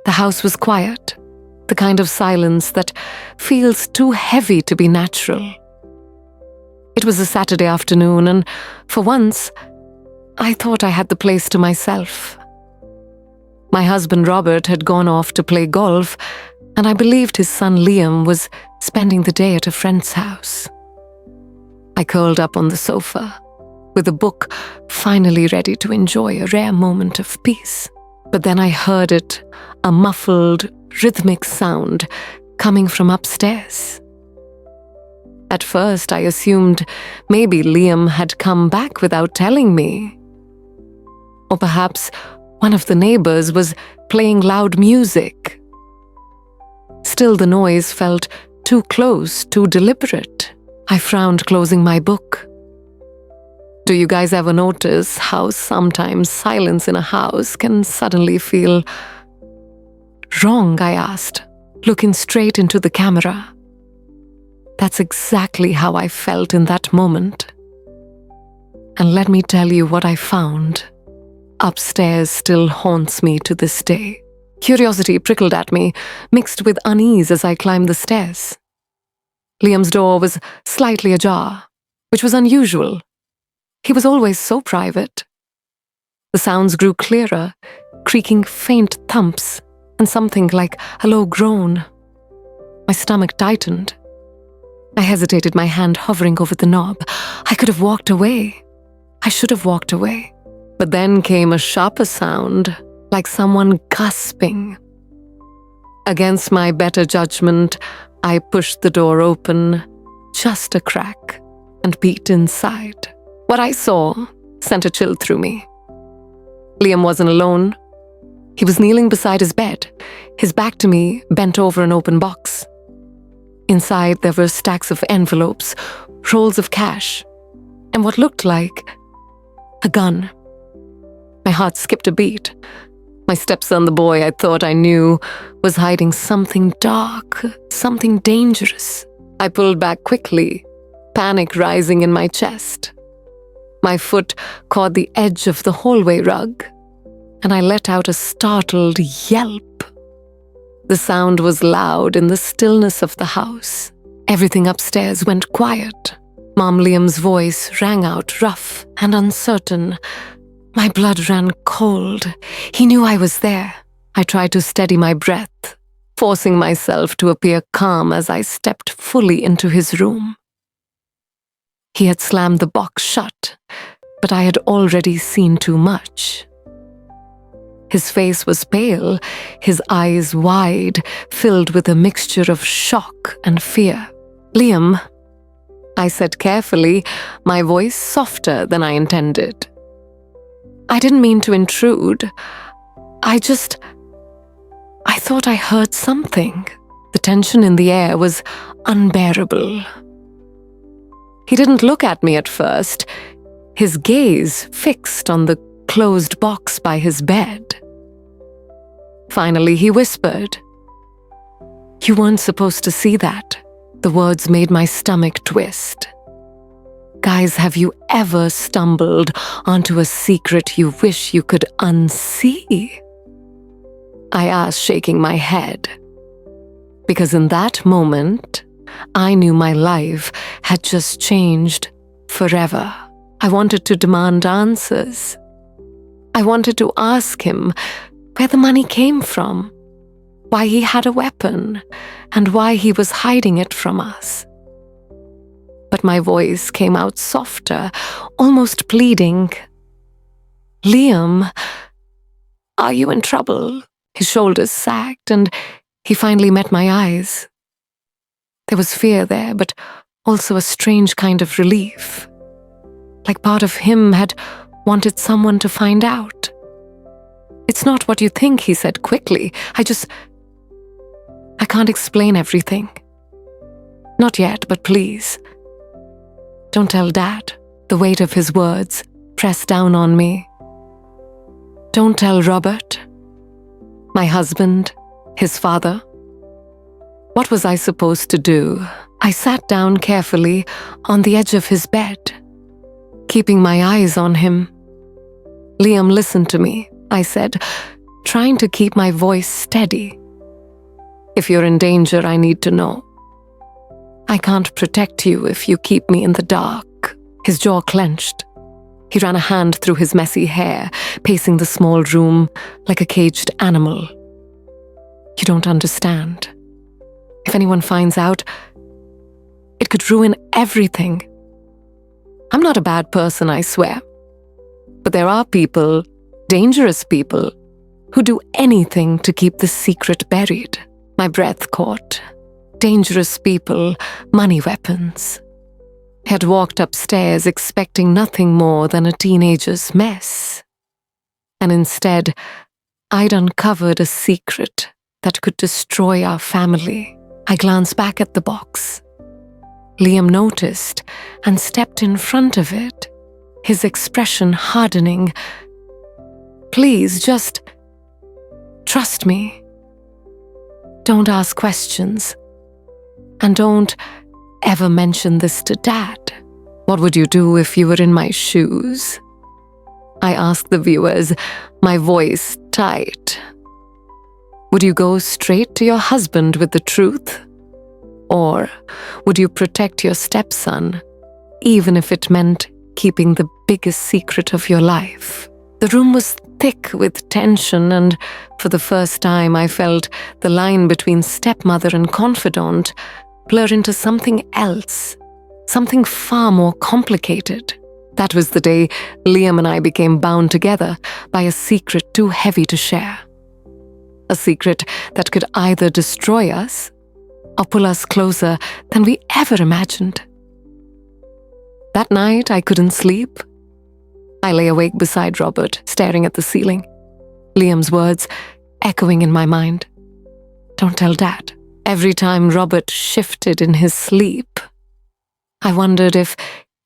The house was quiet, the kind of silence that feels too heavy to be natural. It was a Saturday afternoon, and for once, I thought I had the place to myself. My husband Robert had gone off to play golf, and I believed his son Liam was spending the day at a friend's house. I curled up on the sofa, with a book finally ready to enjoy a rare moment of peace. But then I heard it, a muffled, rhythmic sound coming from upstairs. At first, I assumed maybe Liam had come back without telling me. Or perhaps one of the neighbors was playing loud music. Still, the noise felt too close, too deliberate. I frowned, closing my book. Do you guys ever notice how sometimes silence in a house can suddenly feel wrong? I asked, looking straight into the camera. That's exactly how I felt in that moment. And let me tell you what I found. Upstairs still haunts me to this day. Curiosity prickled at me, mixed with unease as I climbed the stairs. Liam's door was slightly ajar, which was unusual. He was always so private. The sounds grew clearer, creaking faint thumps, and something like a low groan. My stomach tightened. I hesitated, my hand hovering over the knob. I could have walked away. I should have walked away. But then came a sharper sound, like someone gasping. Against my better judgment, I pushed the door open, just a crack, and peeked inside. What I saw sent a chill through me. Liam wasn't alone. He was kneeling beside his bed, his back to me, bent over an open box. Inside, there were stacks of envelopes, rolls of cash, and what looked like a gun. My heart skipped a beat. My stepson, the boy I thought I knew, was hiding something dark, something dangerous. I pulled back quickly, panic rising in my chest. My foot caught the edge of the hallway rug, and I let out a startled yelp. The sound was loud in the stillness of the house. Everything upstairs went quiet. Mom Liam's voice rang out rough and uncertain. My blood ran cold. He knew I was there. I tried to steady my breath, forcing myself to appear calm as I stepped fully into his room. He had slammed the box shut, but I had already seen too much. His face was pale, his eyes wide, filled with a mixture of shock and fear. "Liam," I said carefully, my voice softer than I intended. "I didn't mean to intrude. I thought I heard something." The tension in the air was unbearable. He didn't look at me at first, his gaze fixed on the closed box by his bed. Finally, he whispered, "You weren't supposed to see that." The words made my stomach twist. Guys, have you ever stumbled onto a secret you wish you could unsee? I asked, shaking my head. Because in that moment, I knew my life had just changed forever. I wanted to demand answers. I wanted to ask him where the money came from, why he had a weapon, and why he was hiding it from us. But my voice came out softer, almost pleading. "Liam, are you in trouble?" His shoulders sagged, and he finally met my eyes. There was fear there, but also a strange kind of relief. Like part of him had wanted someone to find out. "It's not what you think," he said quickly. I can't explain everything. Not yet, but please. Don't tell Dad." The weight of his words pressed down on me. "Don't tell Robert, my husband, his father." What was I supposed to do? I sat down carefully on the edge of his bed, keeping my eyes on him. "Liam, listen to me," I said. trying to keep my voice steady. If you're in danger, I need to know. I can't protect you if you keep me in the dark. His jaw clenched. He ran a hand through his messy hair, pacing the small room like a caged animal. You don't understand. If anyone finds out, it could ruin everything. I'm not a bad person, I swear. But there are people, dangerous people, who do anything to keep the secret buried. My breath caught. Dangerous people, money weapons. I had walked upstairs expecting nothing more than a teenager's mess. And instead, I'd uncovered a secret that could destroy our family. I glanced back at the box. Liam noticed and stepped in front of it, his expression hardening. Please, just trust me. Don't ask questions. And don't ever mention this to Dad. What would you do if you were in my shoes? I asked the viewers, my voice tight. Would you go straight to your husband with the truth? Or would you protect your stepson, even if it meant keeping the biggest secret of your life? The room was thick with tension, and for the first time I felt the line between stepmother and confidant blur into something else, something far more complicated. That was the day Liam and I became bound together by a secret too heavy to share. A secret that could either destroy us or pull us closer than we ever imagined. That night, I couldn't sleep. I lay awake beside Robert, staring at the ceiling, Liam's words echoing in my mind. Don't tell Dad. Every time Robert shifted in his sleep, I wondered if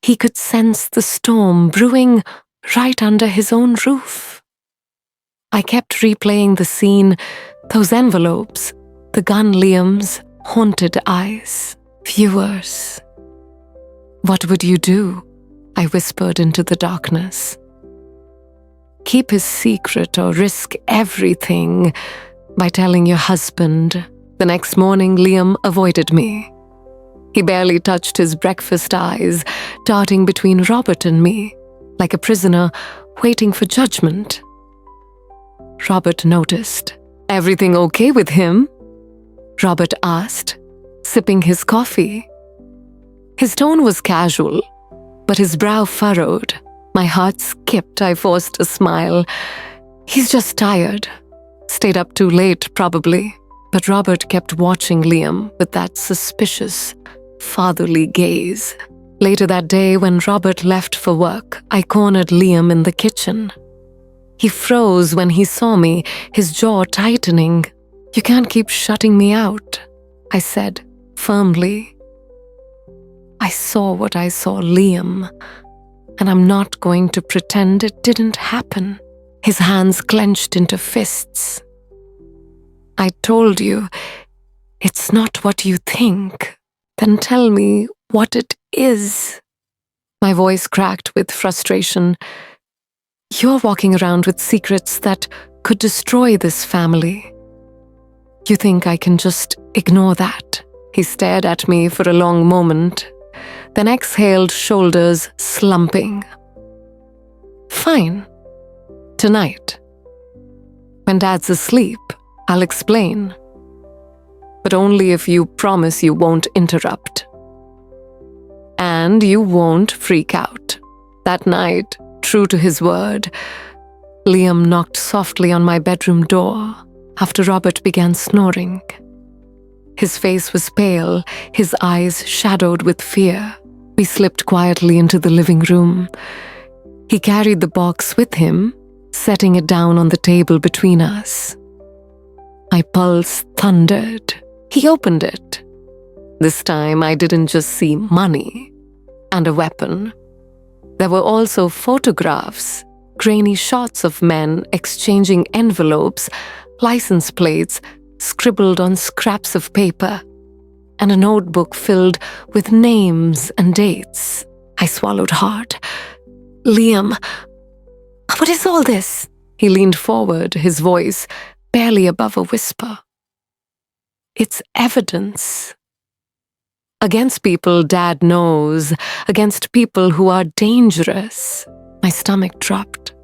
he could sense the storm brewing right under his own roof. I kept replaying the scene, those envelopes, the gun, Liam's haunted eyes. Viewers, what would you do? I whispered into the darkness. Keep his secret or risk everything by telling your husband. The next morning, Liam avoided me. He barely touched his breakfast eyes, darting between Robert and me, like a prisoner waiting for judgment. Robert noticed. Everything okay with him? Robert asked, sipping his coffee. His tone was casual, but his brow furrowed. My heart skipped. I forced a smile. He's just tired. Stayed up too late, probably. But Robert kept watching Liam with that suspicious, fatherly gaze. Later that day, when Robert left for work, I cornered Liam in the kitchen. He froze when he saw me, his jaw tightening. You can't keep shutting me out, I said, firmly. I saw what I saw, Liam, and I'm not going to pretend it didn't happen. His hands clenched into fists. I told you, it's not what you think. Then tell me what it is. My voice cracked with frustration. You're walking around with secrets that could destroy this family. You think I can just ignore that? He stared at me for a long moment, then exhaled, shoulders slumping. Fine. Tonight. When Dad's asleep, I'll explain. But only if you promise you won't interrupt. And you won't freak out. That night, true to his word, Liam knocked softly on my bedroom door after Robert began snoring. His face was pale, his eyes shadowed with fear. We slipped quietly into the living room. He carried the box with him, setting it down on the table between us. My pulse thundered. He opened it. This time I didn't just see money and a weapon. There were also photographs, grainy shots of men exchanging envelopes, license plates scribbled on scraps of paper, and a notebook filled with names and dates. I swallowed hard. Liam, what is all this? He leaned forward, his voice barely above a whisper. "It's evidence. Against people Dad knows, against people who are dangerous." My stomach dropped.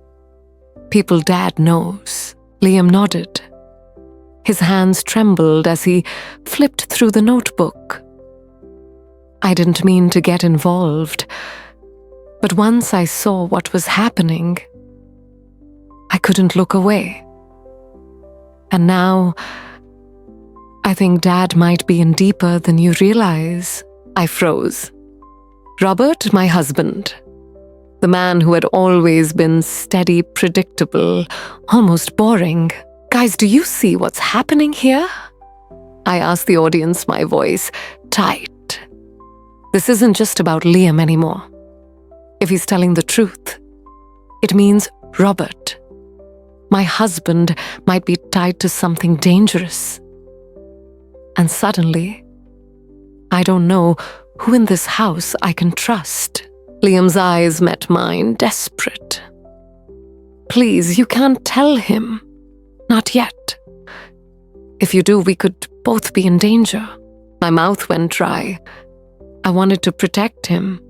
"People Dad knows." Liam nodded. His hands trembled as he flipped through the notebook. I didn't mean to get involved, but once I saw what was happening, I couldn't look away. And now, I think Dad might be in deeper than you realize. I froze. Robert, my husband, the man who had always been steady, predictable, almost boring. "Guys, do you see what's happening here?" I asked the audience, my voice tight. This isn't just about Liam anymore. If he's telling the truth, it means Robert, my husband, might be tied to something dangerous. And suddenly, I don't know who in this house I can trust. Liam's eyes met mine, desperate. "Please, you can't tell him. Not yet. If you do, we could both be in danger." My mouth went dry. I wanted to protect him,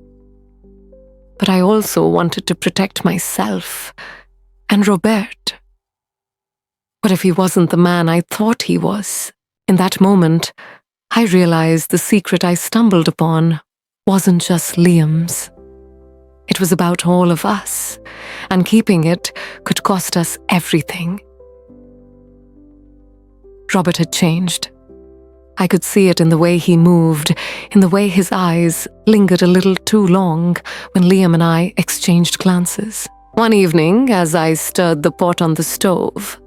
but I also wanted to protect myself and Robert. What if he wasn't the man I thought he was? In that moment, I realized the secret I stumbled upon wasn't just Liam's. It was about all of us, and keeping it could cost us everything. Robert had changed. I could see it in the way he moved, in the way his eyes lingered a little too long when Liam and I exchanged glances. One evening, as I stirred the pot on the stove,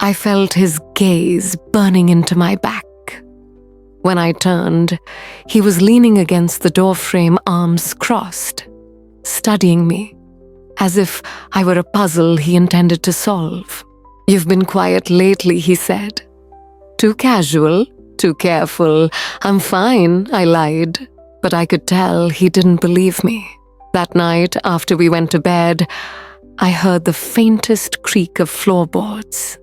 I felt his gaze burning into my back. When I turned, he was leaning against the doorframe, arms crossed, studying me, as if I were a puzzle he intended to solve. "You've been quiet lately," he said. "Too casual, too careful." "I'm fine," I lied, but I could tell he didn't believe me. That night, after we went to bed, I heard the faintest creak of floorboards.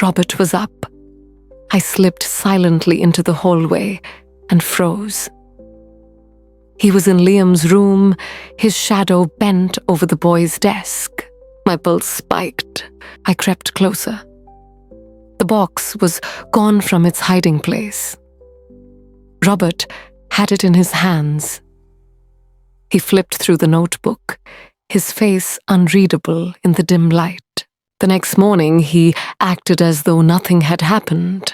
Robert was up. I slipped silently into the hallway and froze. He was in Liam's room, his shadow bent over the boy's desk. My pulse spiked. I crept closer. The box was gone from its hiding place. Robert had it in his hands. He flipped through the notebook, his face unreadable in the dim light. The next morning, he acted as though nothing had happened.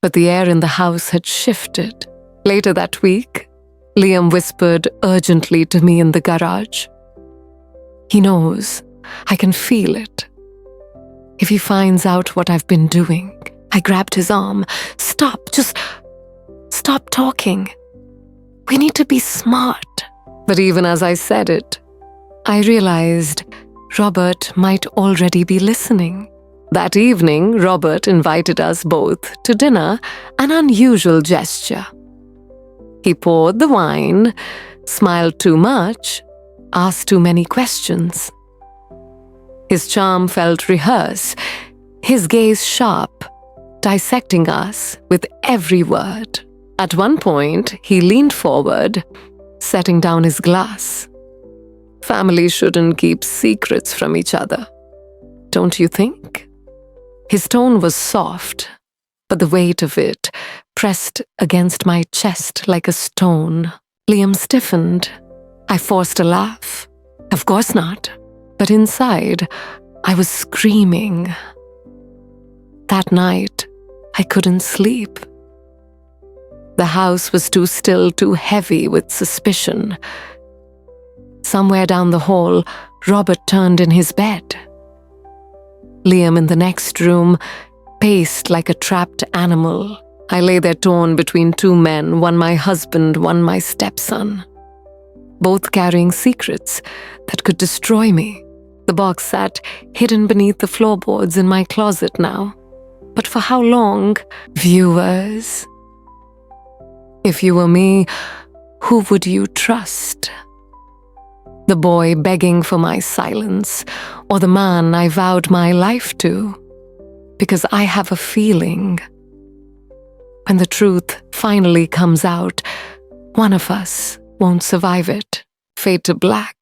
But the air in the house had shifted. Later that week, Liam whispered urgently to me in the garage. "He knows. I can feel it. If he finds out what I've been doing." I grabbed his arm. "Stop, just stop talking. We need to be smart." But even as I said it, I realized Robert might already be listening. That evening, Robert invited us both to dinner, an unusual gesture. He poured the wine, smiled too much, asked too many questions. His charm felt rehearsed, his gaze sharp, dissecting us with every word. At one point, he leaned forward, setting down his glass. "Families shouldn't keep secrets from each other, don't you think?" His tone was soft, but the weight of it pressed against my chest like a stone. Liam stiffened. I forced a laugh. "Of course not." But inside, I was screaming. That night, I couldn't sleep. The house was too still, too heavy with suspicion. Somewhere down the hall, Robert turned in his bed. Liam in the next room paced like a trapped animal. I lay there torn between two men, one my husband, one my stepson, both carrying secrets that could destroy me. The box sat hidden beneath the floorboards in my closet now. But for how long? Viewers, if you were me, who would you trust? the boy begging for my silence, or the man I vowed my life to, because I have a feeling when the truth finally comes out, one of us won't survive it, fade to black.